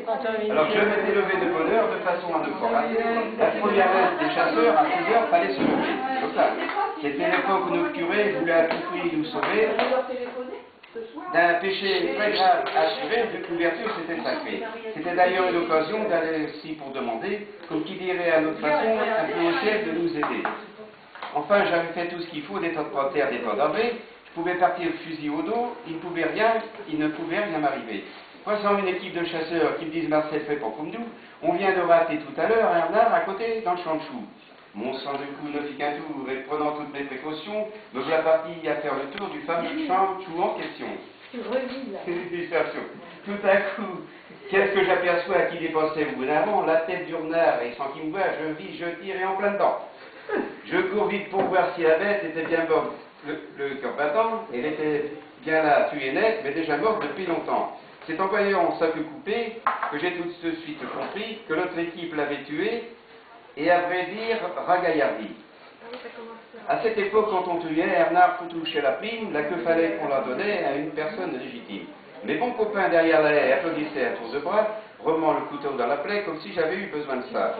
Alors je m'étais levé de bonne heure de façon à ne pas rater la première messe des chasseurs. À 6 heures, fallait se lever. C'était l'époque où notre curé voulait à tout prix nous sauver d'un péché très grave assuré, vu que l'ouverture c'était sacré. C'était d'ailleurs une occasion d'aller aussi pour demander, comme qui dirait à notre façon, un peu au ciel de nous aider. Enfin, j'avais fait tout ce qu'il faut, des tas de panthères, des tas d'arbrés. Je pouvais partir le fusil au dos, il ne pouvait rien m'arriver. Voici une équipe de chasseurs qui me disent Marcel, fais pas comme nous. On vient de rater tout à l'heure un renard à côté dans le champ de choux. Mon sang de coup ne fit qu'un tour et prenant toutes mes précautions, me voilà parti à faire le tour du fameux champ de choux en question. Tout à coup, qu'est-ce que j'aperçois à qui dépassait au bout d'avant, la tête du renard, et sans qu'il me voie, je vis, je tire et en plein dedans. Je cours vite pour voir si la bête était bien morte, le cœur battant, elle était bien là, tuée nette, mais déjà morte depuis longtemps. C'est en voyant ça que coupé que j'ai tout de suite compris que notre équipe l'avait tuée, et à vrai dire, ragaillardi. À cette époque, quand on tuait, un renard pour toucher la prime, là que fallait qu'on la donnait à une personne légitime. Mes bons copains derrière la haie applaudissaient à tour de bras, remuant le couteau dans la plaie comme si j'avais eu besoin de ça.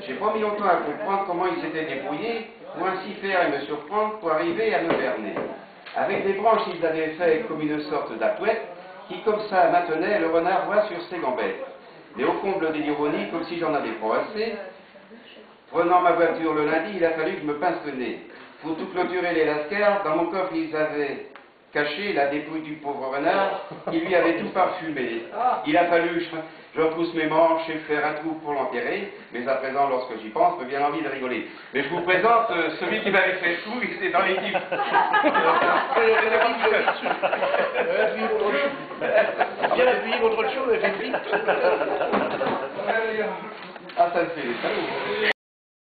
J'ai pas mis longtemps à comprendre comment ils s'étaient débrouillés pour ainsi faire et me surprendre pour arriver à me berner. Avec des branches, ils avaient fait comme une sorte d'apouette qui, comme ça, maintenait le renard droit sur ses gambettes. Mais au comble de l'ironie, comme si j'en avais pas assez, prenant ma voiture le lundi, il a fallu que je me pince le nez. Pour tout clôturer les lascars, dans mon coffre, ils avaient caché la dépouille du pauvre renard, qui lui avait tout parfumé. Il a fallu que je repousse mes manches et faire un trou pour l'enterrer, mais à présent, lorsque j'y pense, me vient l'envie de rigoler. Mais je vous présente celui qui m'avait fait fou, il était dans l'équipe. Bien appuyé contre le chaud, elle fait vite. Ah, ça me fait les salauds.